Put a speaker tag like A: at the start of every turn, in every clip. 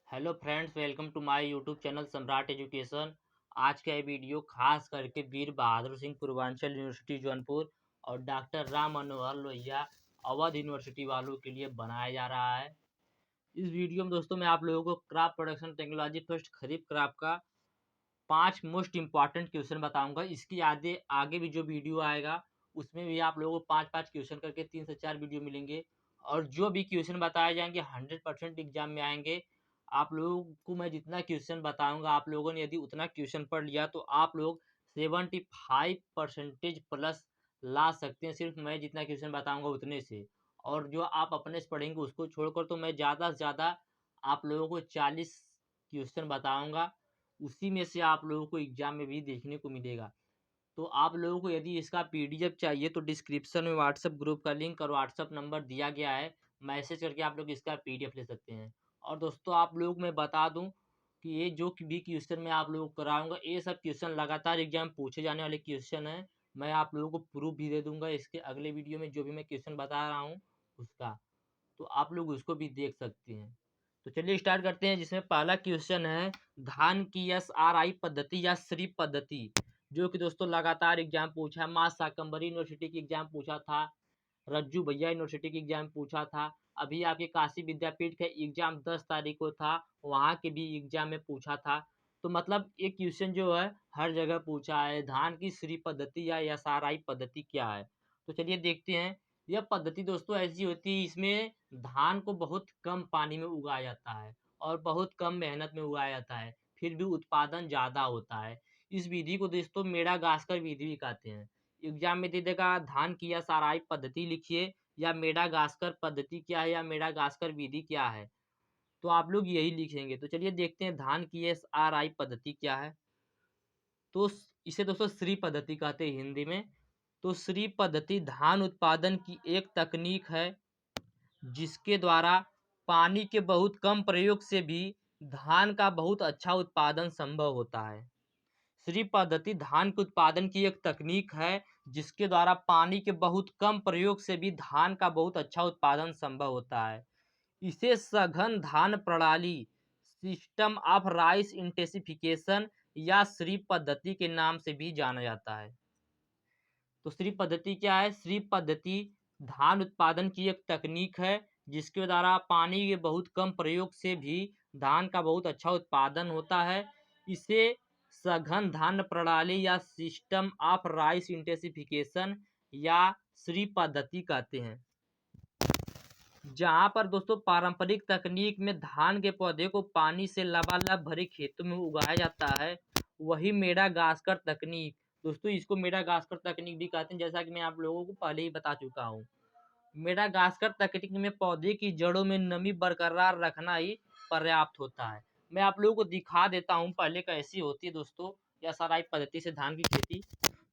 A: Hello friends, welcome to my YouTube channel Samrat education. आज का ये वीडियो खास करके वीर बहादुर सिंह पूर्वांचल यूनिवर्सिटी जौनपुर और डॉक्टर राम मनोहर लोहिया अवध यूनिवर्सिटी वालों के लिए बनाया जा रहा है। इस वीडियो में दोस्तों मैं आप लोगों को क्राफ्ट प्रोडक्शन टेक्नोलॉजी फर्स्ट खरीफ क्राफ्ट का 5 मोस्ट इंपॉर्टेंट क्वेश्चन बताऊंगा। इसकी आगे आगे भी जो वीडियो आएगा उसमें भी आप लोगों को 5-5 क्वेश्चन करके 3 से 4 वीडियो मिलेंगे। और जो भी क्वेश्चन बताए जाएंगे 100% एग्जाम में आएंगे। आप लोगों को मैं जितना क्वेश्चन बताऊंगा, आप लोगों ने यदि उतना क्वेश्चन पढ़ लिया तो आप लोग 75% प्लस ला सकते हैं, सिर्फ मैं जितना क्वेश्चन बताऊंगा उतने से। और जो आप अपने से पढ़ेंगे उसको छोड़कर तो मैं ज़्यादा से ज़्यादा आप लोगों को 40 क्वेश्चन बताऊंगा। उसी में से आप लोगों को एग्जाम में भी देखने को मिलेगा। तो आप लोगों को यदि इसका पीडीएफ चाहिए तो डिस्क्रिप्शन में व्हाट्सएप ग्रुप का लिंक और व्हाट्सएप नंबर दिया गया है, मैसेज करके आप लोग इसका पीडीएफ ले सकते हैं। और दोस्तों आप लोगों को मैं बता दूं कि ये जो भी क्वेश्चन मैं आप लोगों को कराऊंगा, ये सब क्वेश्चन लगातार एग्जाम पूछे जाने वाले क्वेश्चन है। मैं आप लोगों को प्रूफ भी दे दूंगा इसके अगले वीडियो में, जो भी मैं क्वेश्चन बता रहा हूँ उसका, तो आप लोग उसको भी देख सकते हैं। तो चलिए स्टार्ट करते हैं, जिसमें पहला क्वेश्चन है धान की एसआरआई पद्धति या श्री पद्धति, जो कि दोस्तों लगातार एग्जाम पूछा है। मां शाकंभरी यूनिवर्सिटी की एग्जाम पूछा था, रज्जू भैया यूनिवर्सिटी की एग्जाम पूछा था, अभी आपके काशी विद्यापीठ का एग्जाम 10 तारीख को था, वहाँ के भी एग्जाम में पूछा था। तो मतलब एक क्वेश्चन जो है हर जगह पूछा है, धान की श्री पद्धति या एसआरआई पद्धति क्या है। तो चलिए देखते हैं। यह पद्धति दोस्तों ऐसी होती है, इसमें धान को बहुत कम पानी में उगाया जाता है और बहुत कम मेहनत में उगाया जाता है, फिर भी उत्पादन ज़्यादा होता है। इस विधि को दोस्तों मेडागास्कर विधि भी कहते हैं। एग्जाम में दे देगा धान की एसआरआई पद्धति लिखिए या मेडागास्कर पद्धति क्या है या मेडागास्कर विधि क्या है, तो आप लोग यही लिखेंगे। तो चलिए देखते हैं धान की एसआरआई पद्धति क्या है। तो इसे दोस्तों श्री पद्धति कहते हैं हिंदी में। तो श्री पद्धति धान उत्पादन की एक तकनीक है जिसके द्वारा पानी के बहुत कम प्रयोग से भी धान का बहुत अच्छा उत्पादन संभव होता है। श्री पद्धति धान के उत्पादन की एक तकनीक है जिसके द्वारा पानी के बहुत कम प्रयोग से भी धान का बहुत अच्छा उत्पादन संभव होता है। इसे सघन धान प्रणाली, सिस्टम ऑफ राइस इंटेंसिफिकेशन या श्री पद्धति के नाम से भी जाना जाता है। तो श्री पद्धति क्या है? श्री पद्धति धान उत्पादन की एक तकनीक है जिसके द्वारा पानी के बहुत कम प्रयोग से भी धान का बहुत अच्छा उत्पादन होता है। इसे सघन धान प्रणाली या सिस्टम ऑफ राइस इंटेंसिफिकेशन या श्री पद्धति कहते हैं। जहाँ पर दोस्तों पारंपरिक तकनीक में धान के पौधे को पानी से लबालब भरे खेतों में उगाया जाता है, वही मेडागास्कर तकनीक, दोस्तों इसको मेडागास्कर तकनीक भी कहते हैं, जैसा कि मैं आप लोगों को पहले ही बता चुका हूँ। मेडागास्कर तकनीक में पौधे की जड़ों में नमी बरकरार रखना ही पर्याप्त होता है। मैं आप लोगों को दिखा देता हूँ पहले कैसी होती है दोस्तों एसआरआई पद्धति से धान की खेती।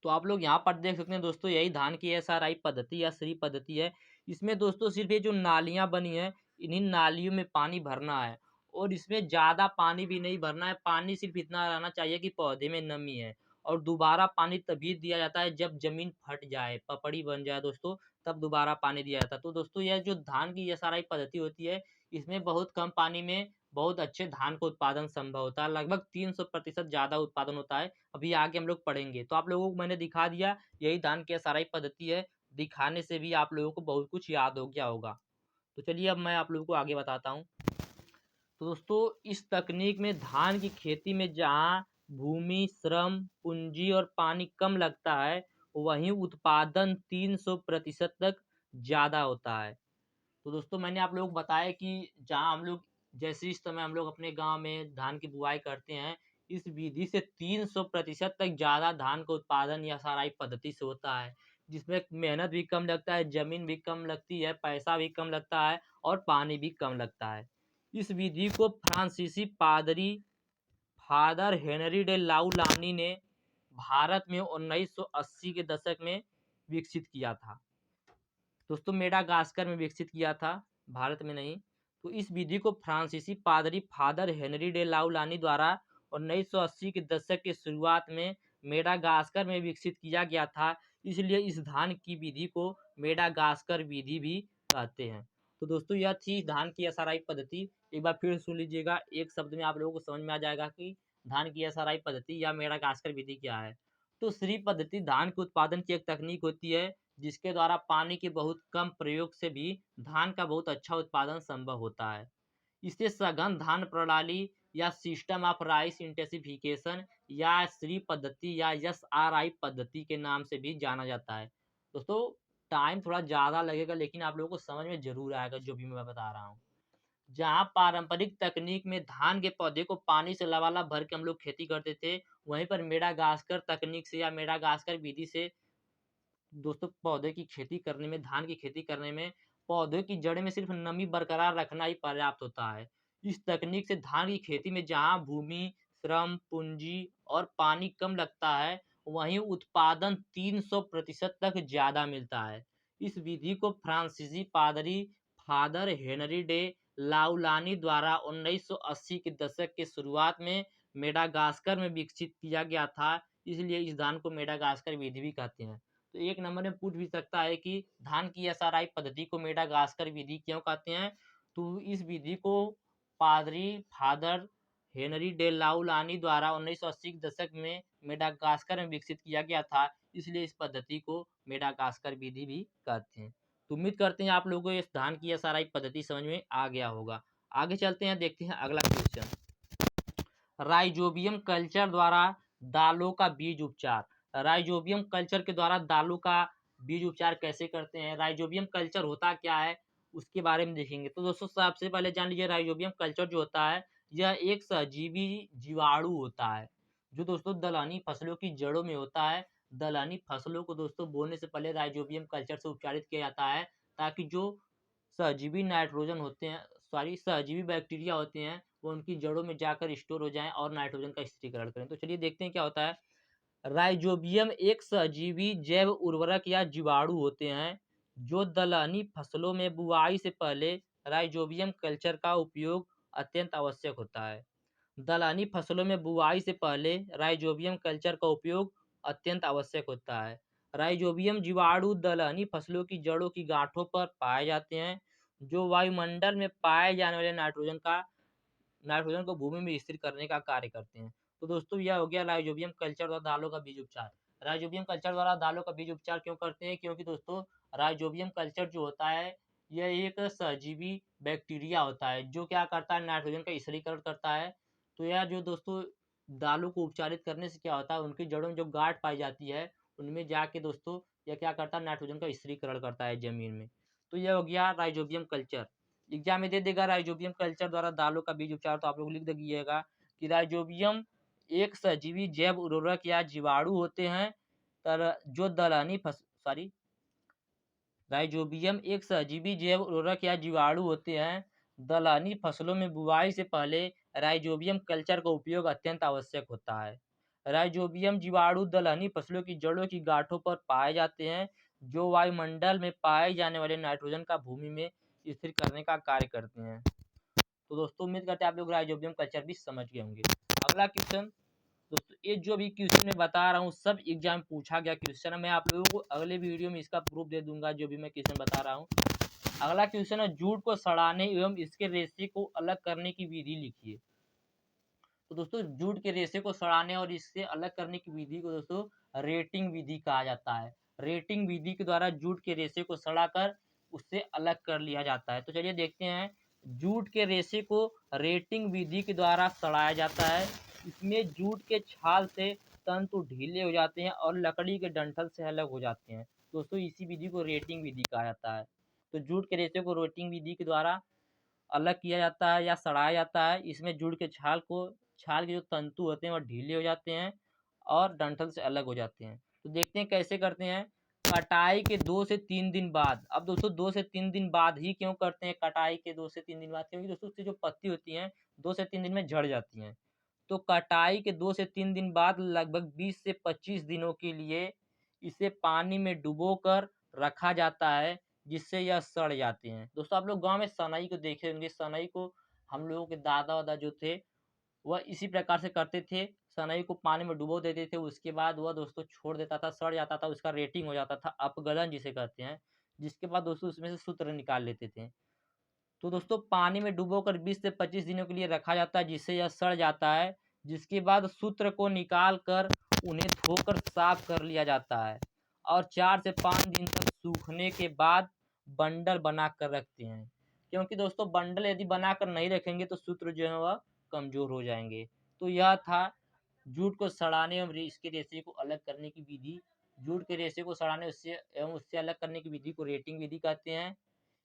A: तो आप लोग यहाँ पर देख सकते हैं दोस्तों, यही धान की एसआरआई पद्धति या श्री पद्धति है। इसमें दोस्तों सिर्फ ये जो नालियाँ बनी है, इन्हीं नालियों में पानी भरना है और इसमें ज़्यादा पानी भी नहीं भरना है। पानी सिर्फ इतना रहना चाहिए कि पौधे में नमी है। और दोबारा पानी तभी दिया जाता है जब जमीन फट जाए, पपड़ी बन जाए दोस्तों, तब दोबारा पानी दिया जाता है। तो दोस्तों यह जो धान की एसआरआई पद्धति होती है, इसमें बहुत कम पानी में बहुत अच्छे धान का उत्पादन संभव होता है। लगभग 300% ज़्यादा उत्पादन होता है। अभी आगे हम लोग पढ़ेंगे। तो आप लोगों को मैंने दिखा दिया, यही धान की एसआरआई पद्धति है। दिखाने से भी आप लोगों को बहुत कुछ याद हो गया होगा। तो चलिए अब मैं आप लोगों को आगे बताता हूँ। तो दोस्तों इस तकनीक में धान की खेती में जहाँ भूमि, श्रम, पूंजी और पानी कम लगता है, वहीं उत्पादन 300% तक ज़्यादा होता है। तो दोस्तों मैंने आप लोगों को बताया कि जहाँ हम लोग, जैसे इस समय हम लोग अपने गांव में धान की बुआई करते हैं, इस विधि से 300% तक ज़्यादा धान का उत्पादन या एसआरआई पद्धति से होता है, जिसमें मेहनत भी कम लगता है, ज़मीन भी कम लगती है, पैसा भी कम लगता है और पानी भी कम लगता है। इस विधि को फ्रांसीसी पादरी फादर हेनरी डे लाउलानी ने भारत में 1980 के दशक में विकसित किया था। दोस्तों मेडागास्कर में विकसित किया था, भारत में नहीं। तो इस विधि को फ्रांसीसी पादरी फादर हेनरी डे लाउलानी द्वारा 1980 के दशक के शुरुआत में मेडागास्कर में विकसित किया गया था। इसलिए इस धान की विधि को मेडागास्कर विधि भी कहते हैं। तो दोस्तों यह थी धान की एसआरआई पद्धति। एक बार फिर सुन लीजिएगा, एक शब्द में आप लोगों को समझ में आ जाएगा कि धान की एसआरआई पद्धति या मेडागास्कर विधि क्या है। तो श्री पद्धति धान के उत्पादन की एक तकनीक होती है जिसके द्वारा पानी के बहुत कम प्रयोग से भी धान का बहुत अच्छा उत्पादन संभव होता है। इसे सघन धान प्रणाली या सिस्टम ऑफ राइस इंटेंसिफिकेशन या श्री पद्धति या एसआरआई पद्धति के नाम से भी जाना जाता है। दोस्तों टाइम थोड़ा ज़्यादा लगेगा लेकिन आप लोगों को समझ में ज़रूर आएगा जो भी मैं बता रहा हूँ। जहाँ पारंपरिक तकनीक में धान के पौधे को पानी से लबालब भर के हम लोग खेती करते थे, वहीं पर मेडागास्कर तकनीक से या मेडागास्कर विधि से दोस्तों पौधे की खेती करने में, धान की खेती करने में पौधे की जड़ में सिर्फ नमी बरकरार रखना ही पर्याप्त होता है। इस तकनीक से धान की खेती में जहाँ भूमि, श्रम, पूंजी और पानी कम लगता है, वहीं उत्पादन 300% तक ज़्यादा मिलता है। इस विधि को फ्रांसीसी पादरी फादर हेनरी डे लाउलानी द्वारा 1980 के दशक के शुरुआत में मेडागास्कर में विकसित किया गया था, इसलिए इस धान को मेडागास्कर विधि भी कहते हैं। तो एक नंबर में पूछ भी सकता है कि धान की एसआरआई पद्धति को मेडागास्कर विधि क्यों कहते हैं। तो इस विधि को पादरी फादर हेनरी डे लाउलानी द्वारा 1980 के दशक में मेडागास्कर में विकसित किया गया था, इसलिए इस पद्धति को मेडागास्कर विधि भी कहते हैं। तो उम्मीद करते हैं आप लोगों को इस धान की एसआरआई पद्धति समझ में आ गया होगा। आगे चलते हैं, देखते हैं अगला क्वेश्चन। राइजोबियम कल्चर द्वारा दालों का बीज उपचार। राइजोबियम कल्चर के द्वारा दालों का बीज उपचार कैसे करते हैं, राइजोबियम कल्चर होता क्या है, उसके बारे में देखेंगे। तो दोस्तों सबसे पहले जान लीजिए, राइजोबियम कल्चर जो होता है यह एक सहजीवी जीवाणु होता है जो दोस्तों दलहनी फसलों की जड़ों में होता है। दलहनी फसलों को दोस्तों बोने से पहले राइजोबियम कल्चर से उपचारित किया जाता है ताकि जो सहजीवी नाइट्रोजन होते हैं, सॉरी सहजीवी बैक्टीरिया होते हैं, वो उनकी जड़ों में जाकर स्टोर हो जाएं और नाइट्रोजन का स्थिरीकरण करें। तो चलिए देखते हैं क्या होता है। राइजोबियम एक सहजीवी जैव उर्वरक या जीवाणु होते हैं जो दलहनी फसलों में बुआई से पहले राइजोबियम कल्चर का उपयोग अत्यंत आवश्यक होता है। दलहनी फसलों में बुआई से पहले राइजोबियम कल्चर का उपयोग अत्यंत आवश्यक होता है। राइजोबियम जीवाणु दलहनी फसलों की जड़ों की गांठों पर पाए जाते हैं जो वायुमंडल में पाए जाने वाले नाइट्रोजन को भूमि में स्थिर करने का कार्य करते हैं। तो दोस्तों यह हो गया राइजोबियम कल्चर द्वारा दालों का बीज उपचार। राइजोबियम कल्चर द्वारा दालों का बीज उपचार क्यों करते हैं, क्योंकि दोस्तों राइजोबियम कल्चर जो होता है यह एक सहजीवी बैक्टीरिया होता है जो क्या करता है, नाइट्रोजन का स्थिरीकरण करता है। तो यह जो दोस्तों दालों को उपचारित करने से क्या होता है, उनकी जड़ों में जो गांठ पाई जाती है उनमें जाके दोस्तों यह क्या करता है, नाइट्रोजन का स्थिरीकरण करता है जमीन में। तो यह हो गया राइजोबियम कल्चर। एग्जाम में दे देगा राइजोबियम कल्चर द्वारा दालों का बीज उपचार, तो आप लोग लिख दीजिएगा कि राइजोबियम एक सजीवी जैव उर्वरक या जीवाणु होते हैं जो दलहनी सॉरी राइजोबियम एक सजीवी जैव उर्वरक या जीवाणु होते हैं। दलहनी फसलों में बुआई से पहले राइजोबियम कल्चर का उपयोग अत्यंत आवश्यक होता है। राइजोबियम जीवाणु दलहनी फसलों की जड़ों की गांठों पर पाए जाते हैं जो वायुमंडल में पाए जाने वाले नाइट्रोजन का भूमि में स्थिर करने का कार्य करते हैं। तो दोस्तों उम्मीद करते हैं आप लोग राइजोबियम कल्चर भी समझ गए होंगे। अगला क्वेश्चन दोस्तों, ये जो भी क्वेश्चन मैं बता रहा हूँ सब एग्जाम पूछा गया क्वेश्चन है। मैं आप लोगों को अगले वीडियो में इसका प्रूफ दे दूंगा जो भी मैं क्वेश्चन बता रहा हूँ। अगला क्वेश्चन है, जूट को सड़ाने एवं इसके रेशे को अलग करने की विधि लिखिए। तो दोस्तों जूट के रेशे को सड़ाने और इससे अलग करने की विधि को दोस्तों रेटिंग विधि कहा जाता है। रेटिंग विधि के द्वारा जूट के रेशे को सड़ाकर उससे अलग कर लिया जाता है। तो चलिए देखते हैं, जूट के रेशे को रेटिंग विधि के द्वारा सड़ाया जाता है। इसमें जूट के छाल से तंतु ढीले हो जाते हैं और लकड़ी के डंठल से अलग हो जाते हैं। दोस्तों इसी विधि को रेटिंग विधि कहा जाता है। तो जूट के रेशे को रेटिंग विधि के द्वारा अलग किया जाता है या सड़ाया जाता है। इसमें जूट के छाल के जो तंतु होते हैं वो ढीले हो जाते हैं और डंठल से अलग हो जाते हैं। तो देखते हैं कैसे करते हैं। कटाई के 2 से 3 दिन बाद, अब दोस्तों 2 से 3 दिन बाद ही क्यों करते हैं कटाई के 2 से 3 दिन बाद, क्योंकि दोस्तों उसकी जो पत्ती होती हैं 2 से 3 दिन में झड़ जाती हैं। तो कटाई के 2 से 3 दिन बाद लगभग 20 से 25 दिनों के लिए इसे पानी में डुबोकर रखा जाता है जिससे यह सड़ जाते हैं। दोस्तों आप लोग गांव में सनई को देखे होंगे, सनई को हम लोगों के दादा वादा जो थे वह इसी प्रकार से करते थे। सनई को पानी में डुबो देते थे, उसके बाद वह दोस्तों छोड़ देता था, सड़ जाता था, उसका रेटिंग हो जाता था अपगलन जिसे कहते हैं, जिसके बाद दोस्तों उसमें से सूत्र निकाल लेते थे। तो दोस्तों पानी में डुबोकर 20 से 25 दिनों के लिए रखा जाता है, जिससे यह सड़ जाता है। जिसके बाद सूत्र को निकाल कर उन्हें धोकर साफ कर लिया जाता है और 4 से 5 दिन तक सूखने के बाद बंडल बना कर रखते हैं। क्योंकि दोस्तों बंडल यदि बनाकर नहीं रखेंगे तो सूत्र जो है वह कमज़ोर हो जाएंगे। तो यह था जूट को सड़ाने एवं इसके रेशे को अलग करने की विधि। जूट के रेशे को सड़ाने उससे एवं उससे अलग करने की विधि को रेटिंग विधि कहते हैं।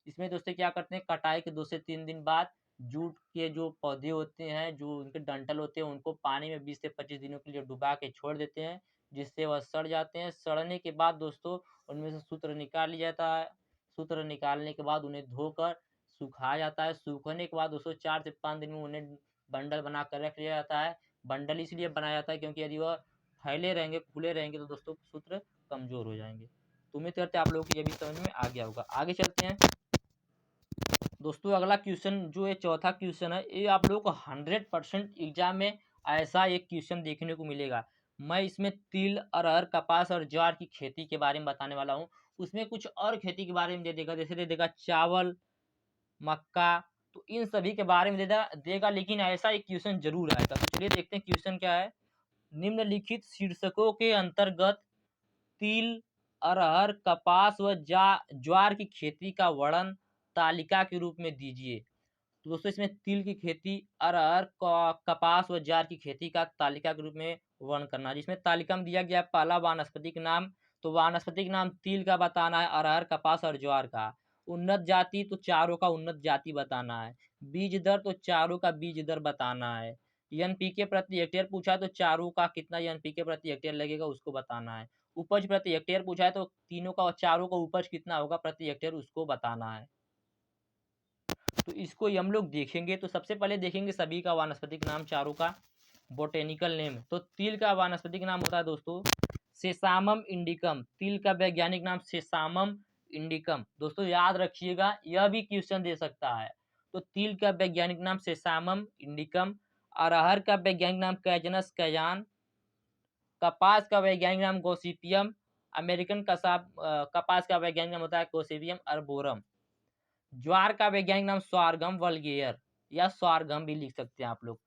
A: इसमें दोस्तों क्या करते हैं, कटाई के 2 से 3 दिन बाद जूट के जो पौधे होते हैं, जो उनके डंठल होते हैं, उनको पानी में 20 से 25 दिनों के लिए डुबा के छोड़ देते हैं, जिससे वह सड़ जाते हैं। सड़ने के बाद दोस्तों उनमें से सूत्र निकाल लिया जाता है। सूत्र निकालने के बाद उन्हें धोकर सुखाया जाता है। सूखने के बाद दोस्तों 4 से 5 दिन में उन्हें बंडल बना कर रख लिया जाता है। बंडल इसलिए बनाया जाता है क्योंकि यदि वह फैले रहेंगे, खुले रहेंगे तो दोस्तों सूत्र कमज़ोर हो जाएंगे। तो उम्मीद करते हैं आप लोगों को ये भी समझ में आ गया होगा। आगे चलते हैं दोस्तों। अगला क्वेश्चन जो है चौथा क्वेश्चन है, ये आप लोगों को 100% एग्जाम में ऐसा एक क्वेश्चन देखने को मिलेगा। मैं इसमें तिल, अरहर, कपास और ज्वार की खेती के बारे में बताने वाला हूँ। उसमें कुछ और खेती के बारे में दे देगा, जैसे दे देगा चावल, मक्का, तो इन सभी के बारे में देगा, लेकिन ऐसा एक क्वेश्चन जरूर आएगा। तो चलिए देखते हैं क्वेश्चन क्या है। निम्नलिखित शीर्षकों के अंतर्गत तिल, अरहर, कपास व ज्वार की खेती का वर्णन तालिका के रूप में दीजिए। तो दोस्तों इसमें तिल की खेती, अरहर, कपास व ज्वार की खेती का तालिका के रूप में वर्णन करना। जिसमें तालिका में दिया गया पहला वानस्पतिक नाम, तो वानस्पतिक नाम तिल का बताना है, अरहर, कपास और ज्वार का। उन्नत जाति तो चारों का उन्नत जाति बताना है। बीज दर तो चारों का बीज दर बताना है। एनपीके प्रति हेक्टेयर पूछा है तो चारों का कितना एनपीके प्रति हेक्टेयर लगेगा उसको बताना है। उपज प्रति हेक्टेयर पूछा है तो तीनों का और चारों का उपज कितना होगा प्रति हेक्टेयर उसको बताना है। तो इसको हम लोग देखेंगे। तो सबसे पहले देखेंगे सभी का वानस्पतिक नाम, चारों का बोटेनिकल नेम। तो तिल का वानस्पतिक नाम होता है दोस्तों सेसामम इंडिकम। तिल का वैज्ञानिक नाम सेसामम इंडिकम। दोस्तों याद रखिएगा, यह भी क्वेश्चन दे सकता है। तो तिल का वैज्ञानिक नाम सेसामम इंडिकम। अरहर का वैज्ञानिक नाम कैजनस कैजान। कपास का वैज्ञानिक नाम गोसिपियम। अमेरिकन कपास का वैज्ञानिक नाम होता है गोसिपियम अर्बोरम। ज्वार का वैज्ञानिक नाम स्वारगम वल्गेयर या स्वारगम भी लिख सकते हैं आप लोग।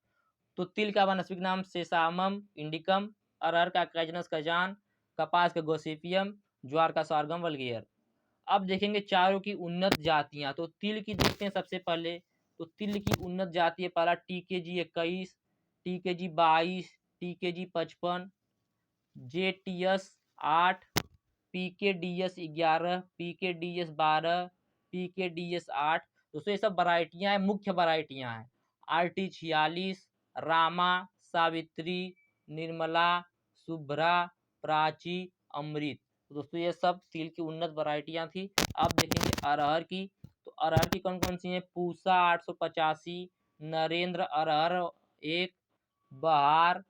A: तो तिल का वानस्पतिक नाम सेसामम इंडिकम, अरहर का कैजनस कैजान, कपास का गोसिपियम, ज्वार का स्वारगम वल्गेयर। अब देखेंगे चारों की उन्नत जातियां। तो तिल की देखते हैं सबसे पहले। तो तिल की उन्नत जाति है पहला TKG 21, TKG 22, TKG 55, JTS 8, PKDS 11, PKDS 12, PKDS 8। दोस्तों ये सब वरायटियाँ हैं, मुख्य वरायटियाँ हैं। RT 46, रामा, सावित्री, निर्मला, शुभ्रा, प्राची, अमृत। तो दोस्तों ये सब तिल की उन्नत वरायटियाँ थी। अब देखेंगे अरहर की। तो अरहर की कौन कौन सी हैं? पूसा 885, नरेंद्र अरहर 1, बहार,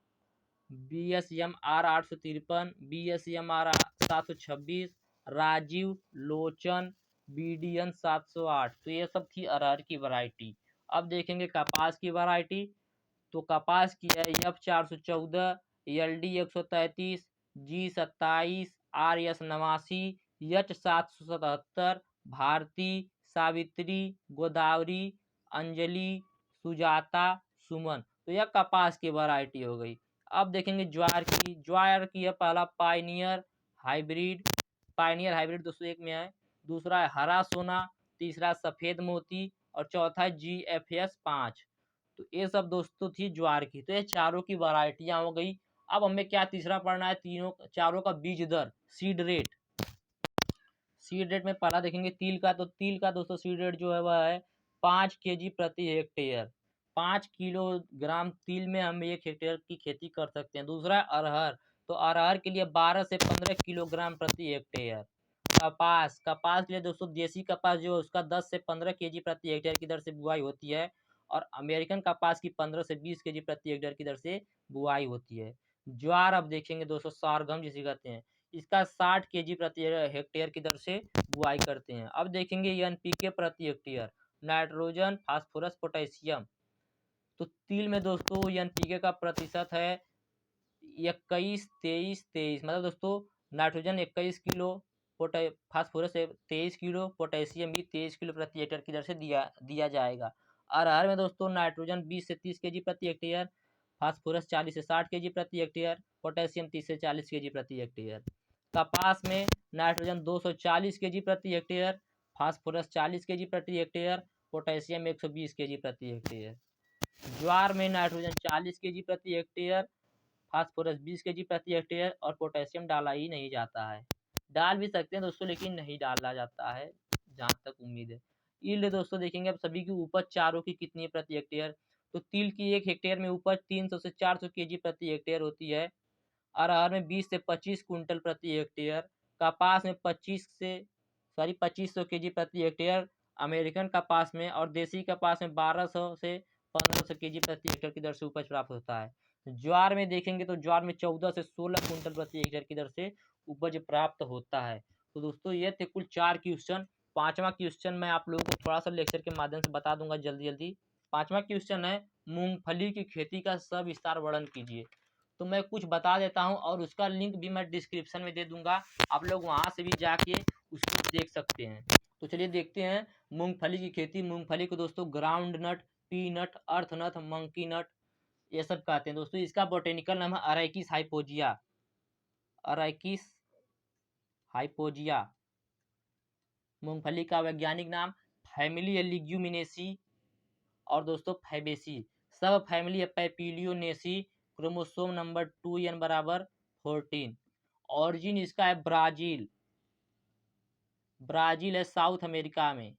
A: BSMR 853, BSMR 726, राजीव, लोचन, BDN 708। तो ये सब थी अरहर की वैरायटी। अब देखेंगे कपास की वैरायटी। तो कपास की है F414, LD 133, G27, RS 89, H 777, Bharti, Savitri, Godavari, Anjali, Sujata, सुमन। तो यह कपास की वैरायटी हो गई। अब देखेंगे ज्वार की। ज्वार की है पहला हाइब्रिड पायनियर हाइब्रिड 201 में है। दूसरा है हरा सोना, तीसरा सफ़ेद मोती और चौथा है GFS 5। तो ये सब दोस्तों थी ज्वार की। तो ये चारों की वैरायटियां हो गई। अब हमें क्या तीसरा पढ़ना है, चारों का बीज दर, सीड रेट। सीड रेट में पहला देखेंगे तिल का। तो तिल का दोस्तों सीड रेट जो है वह है 5 kg प्रति हेक्टेयर। 5 किलोग्राम तिल में हम 1 हेक्टेयर की खेती कर सकते हैं। दूसरा है अरहर। तो अरहर के लिए 12 से 15 किलोग्राम प्रति हेक्टेयर। कपास के लिए दोस्तों देसी कपास जो है उसका 10 से 15 kg प्रति हेक्टेयर की दर से बुआई होती है और अमेरिकन कपास की 15 से 20 kg प्रति हेक्टेयर की दर से बुआई होती है। ज्वार अब देखेंगे दोस्तों sorghum जिसे कहते हैं, इसका 60 kg प्रति हेक्टेयर की दर से बुआई करते हैं। अब देखेंगे NPK प्रति हेक्टेयर, नाइट्रोजन, फास्फोरस, पोटेशियम। तो तिल में दोस्तों NPK का प्रतिशत है 21, 23, 23। मतलब दोस्तों nitrogen 21 kilo, phosphorus 23 kilo, potassium भी 23 किलो प्रति हेक्टेयर की दर से दिया जाएगा। अरहर में दोस्तों नाइट्रोजन 20 से 30 केजी प्रति हेक्टेयर, फास्फोरस 40 से 60 केजी प्रति हेक्टेयर, पोटेशियम 30 से 40 केजी प्रति हेक्टेयर। कपास में नाइट्रोजन 240 केजी प्रति हेक्टेयर, फास्फोरस 40 केजी प्रति हेक्टेयर, पोटेशियम 120 केजी प्रति हेक्टेयर। ज्वार में नाइट्रोजन 40 केजी प्रति हेक्टेयर, फास्फोरस 20 केजी प्रति हेक्टेयर और पोटेशियम डाला ही नहीं जाता है। डाल भी सकते हैं दोस्तों, लेकिन नहीं डाला जाता है जहाँ तक उम्मीद है। यील्ड दोस्तों देखेंगे अब सभी की उपज चारों की कितनी है प्रति हेक्टेयर। तो तिल की 1 हेक्टेयर में उपज 300 से 400 केजी प्रति हेक्टेयर होती है। अरहर में 20 से 25 कुंटल प्रति हेक्टेयर, कपास में 2500 केजी प्रति हेक्टेयर अमेरिकन कपास में, और देसी कपास में 1200 से 1500 केजी प्रति हेक्टेयर की दर से उपज प्राप्त होता है। ज्वार में देखेंगे तो ज्वार में 14 से 16 कुंटल प्रति हेक्टेयर की दर से उपज प्राप्त होता है। तो दोस्तों ये थे कुल 4 क्वेश्चन। 5वां क्वेश्चन मैं आप लोगों को थोड़ा सा लेक्चर के माध्यम से बता दूंगा जल्दी जल्दी। 5वां क्वेश्चन है मूंगफली की खेती का सविस्तार वर्णन कीजिए। तो मैं कुछ बता देता हूं और उसका लिंक भी मैं डिस्क्रिप्शन में दे दूंगा, आप लोग वहां से भी जाके उसको देख सकते हैं। तो चलिए देखते हैं मूंगफली की खेती। मूंगफली को दोस्तों ग्राउंड नट, पीनट, अर्थनट, मंकी नट ये सब कहते हैं दोस्तों। इसका बोटेनिकल नाम है अरैकिस हाइपोजिया। अरैकिस हाइपोजिया। मूंगफली का वैज्ञानिक नाम फैमिली लिग्यूमिनेसी और दोस्तों फैबेसी। सब फैमिली है पैपिलियोनेसी, क्रोमोसोम नंबर 2n बराबर 14। ऑरिजिन इसका है ब्राजील। ब्राजील है साउथ अमेरिका में।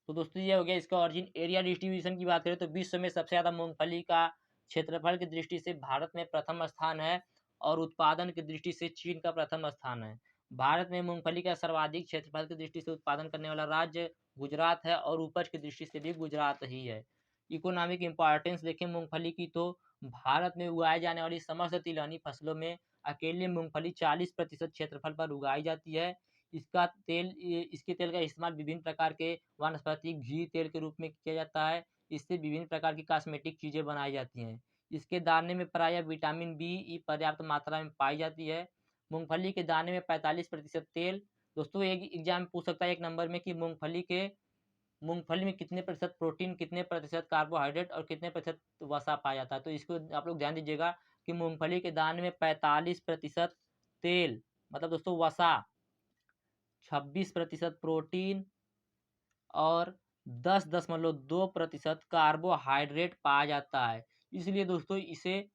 A: तो दोस्तों ये हो गया इसका ऑरिजिन। एरिया डिस्ट्रीब्यूशन की बात करें तो विश्व में सबसे ज़्यादा मूंगफली का क्षेत्रफल की दृष्टि से भारत में प्रथम स्थान है और उत्पादन की दृष्टि से चीन का प्रथम स्थान है। भारत में मूंगफली का सर्वाधिक क्षेत्रफल की दृष्टि से उत्पादन करने वाला राज्य गुजरात है और उपज की दृष्टि से भी गुजरात ही है। इकोनॉमिक इम्पॉर्टेंस देखें मूंगफली की तो भारत में उगाए जाने वाली समस्त तिलहनी फसलों में अकेले मूंगफली 40% क्षेत्रफल पर उगाई जाती है। इसके तेल का इस्तेमाल विभिन्न प्रकार के वनस्पति घी तेल के रूप में किया जाता है। इससे विभिन्न प्रकार की कॉस्मेटिक चीज़ें बनाई जाती हैं। इसके दाने में प्रायः विटामिन बी ई पर्याप्त मात्रा में पाई जाती है। मूंगफली के दाने में 45% तेल। दोस्तों एक एग्जाम पूछ सकता है 1 नंबर में कि मूंगफली में कितने प्रतिशत प्रोटीन, कितने प्रतिशत कार्बोहाइड्रेट और कितने प्रतिशत वसा पाया जाता है। तो इसको आप लोग ध्यान दीजिएगा कि मूंगफली के दाने में 45% तेल मतलब दोस्तों वसा, 26% प्रोटीन और 10.2% कार्बोहाइड्रेट पाया जाता है। इसलिए दोस्तों इसे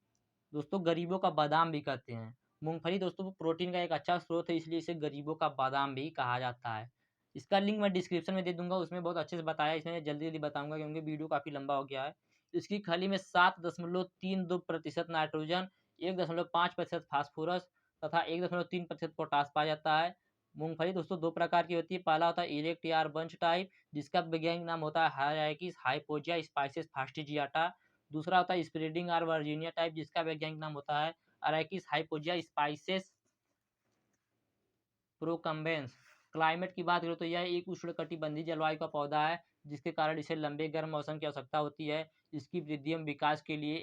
A: गरीबों का बादाम भी कहते हैं। मूंगफली दोस्तों प्रोटीन का एक अच्छा स्रोत है, इसलिए इसे गरीबों का बादाम भी कहा जाता है। इसका लिंक मैं डिस्क्रिप्शन में दे दूंगा, उसमें बहुत अच्छे से बताया। इसमें जल्दी जल्दी बताऊंगा क्योंकि वीडियो काफ़ी लंबा हो गया है। इसकी खली में 7.32% नाइट्रोजन, 1.5% फास्फोरस तथा 1.3% पोटास पाया जाता है। मूंगफली दोस्तों 2 प्रकार की होती है। पहला होता है इरेक्ट यार बंच टाइप, जिसका वैज्ञानिक नाम होता है हायरार्किस हाइपोजिया स्पाइसेस फास्टिजियाटा। दूसरा होता है स्प्रेडिंग आर वर्जीनिया टाइप, जिसका वैज्ञानिक नाम होता है अरैकिस हाइपोजिया स्पाइसेस प्रोकम्बेंस। क्लाइमेट की बात करें तो यह एक उष्णकटिबंधीय जलवायु का पौधा है, जिसके कारण इसे लंबे गर्म मौसम की आवश्यकता होती है। इसकी वृद्धि एवं विकास के लिए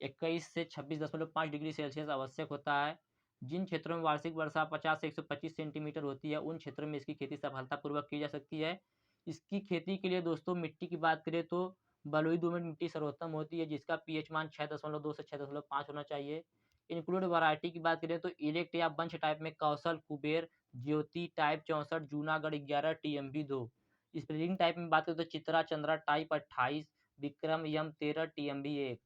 A: 21 से 26.5 डिग्री सेल्सियस आवश्यक होता है। जिन क्षेत्रों में वार्षिक वर्षा 50 से 125 सेंटीमीटर होती है, उन क्षेत्रों में इसकी खेती सफलतापूर्वक की जा सकती है। इसकी खेती के लिए दोस्तों मिट्टी की बात करें तो बलुई दोमट मिट्टी सर्वोत्तम होती है, जिसका पीएच मान 6.2 से 6.5 होना चाहिए। इंक्लूड वैरायटी की बात करें तो इलेक्ट या बंच टाइप में Kaushal, Kuber, Jyoti type 64, Junagadh 11, TMB 2। Spreading type में बात करें तो चित्रा चंद्रा टाइप 28, विक्रम यम 13, TMB 1।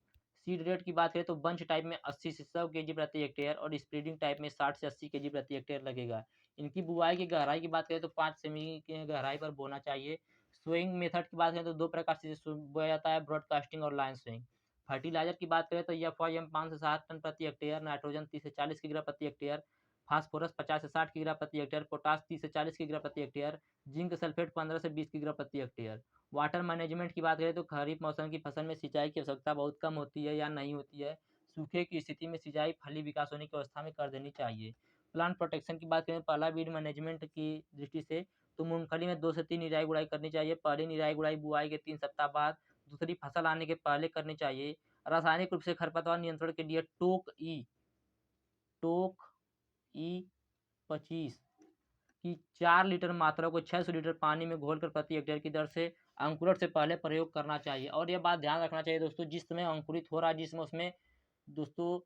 A: सीड रेट की बात करें तो बंच टाइप में 80 से 100 केजी प्रति हेक्टेयर और स्प्रेडिंग टाइप में 60 से 80 केजी प्रति हेक्टेयर लगेगा। इनकी बुआई की गहराई की बात करें तो 5 सेमी की गहराई पर बोना चाहिए। सोइंग मेथड की बात करें तो 2 प्रकार से बोया जाता है, ब्रॉडकास्टिंग और लाइन सोइंग। फर्टिलाइजर की बात करें तो FYM 5 से 7 टन प्रति हेक्टेयर, नाइट्रोजन 30 से 40 किग्रा प्रति हेक्टेयर, फास्फोरस 50 से 60 किग्रा प्रति हेक्टेयर, पोटास 30 से 40 किग्रा प्रति हेक्टेयर, जिंक सल्फेट 15 से 20 किग्रा प्रति हेक्टेयर। वाटर मैनेजमेंट की बात करें तो खरीफ मौसम की फसल में सिंचाई की आवश्यकता बहुत कम होती है या नहीं होती है। सूखे की स्थिति में सिंचाई फली विकास होने की अवस्था में कर देनी चाहिए। प्लांट प्रोटेक्शन की बात करें पहला वीड मैनेजमेंट की दृष्टि से तो मूंगफली में 2 से 3 निराई गुड़ाई करनी चाहिए। पहली निराई गुड़ाई बुआई के 3 सप्ताह बाद, दूसरी फसल आने के पहले करनी चाहिए। रासायनिक रूप से खरपतवार नियंत्रण के लिए टोक E25 की 4 लीटर मात्रा को 600 लीटर पानी में घोलकर प्रति हेक्टेयर की दर से अंकुरण से पहले प्रयोग करना चाहिए। और यह बात ध्यान रखना चाहिए दोस्तों, जिस समय अंकुरित हो रहा है, जिस समय उसमें दोस्तों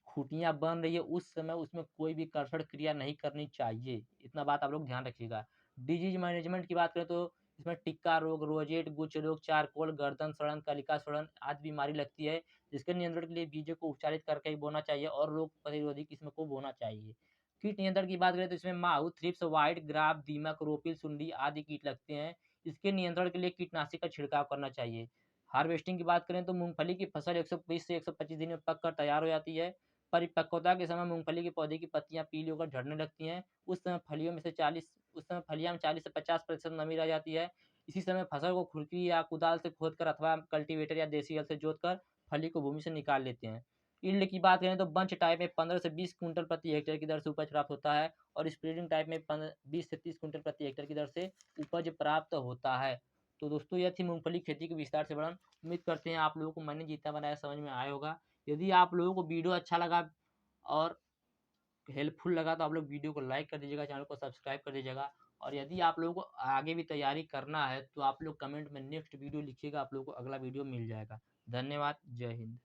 A: खूंटियाँ बन रही है, उस समय उसमें कोई भी कर्षण क्रिया नहीं करनी चाहिए। इतना बात आप लोग ध्यान रखिएगा। डिजीज मैनेजमेंट की बात करें तो इसमें टिक्का रोग, रोजेट, गुच्छ रोग, चारकोल, गर्दन सड़न, कलिका सड़न आदि बीमारी लगती है, जिसके नियंत्रण के लिए बीजों को उपचारित करके ही बोना चाहिए और रोग प्रतिरोधी किस्म को बोना चाहिए। कीट नियंत्रण की बात करें तो इसमें माहू, थ्रिप्स, व्हाइट ग्राफ, दीमक, रोपिल, सुंडी आदि कीट लगते हैं। इसके नियंत्रण के लिए कीटनाशी का छिड़काव करना चाहिए। हार्वेस्टिंग की बात करें तो मूंगफली की फसल 120 से 125 दिन में पककर तैयार हो जाती है। परिपक्वता के समय मूंगफली के पौधे की पत्तियां पीली होकर झड़ने लगती हैं। उस समय फलियां में 40 से 50% नमी रह जाती है। इसी समय फसल को खुरपी या कुदाल से खोदकर अथवा कल्टीवेटर या देसी हल से जोतकर फली को भूमि से निकाल लेते हैं। यील्ड की बात करें तो बंच टाइप में 15 से 20 कुंटल प्रति हेक्टेयर की दर से उपज प्राप्त होता है और स्प्रेडिंग टाइप में 20 से 30 कुंटल प्रति हेक्टेयर की दर से उपज प्राप्त होता है। तो दोस्तों यह थी मूंगफली खेती के विस्तार से वर्णन। उम्मीद करते हैं आप लोगों को मैंने जितना बनाया समझ में आया होगा। यदि आप लोगों को वीडियो अच्छा लगा और हेल्पफुल लगा तो आप लोग वीडियो को लाइक कर दीजिएगा, चैनल को सब्सक्राइब कर दीजिएगा। और यदि आप लोगों को आगे भी तैयारी करना है तो आप लोग कमेंट में नेक्स्ट वीडियो लिखिएगा, आप लोगों को अगला वीडियो मिल जाएगा। धन्यवाद, जय हिंद।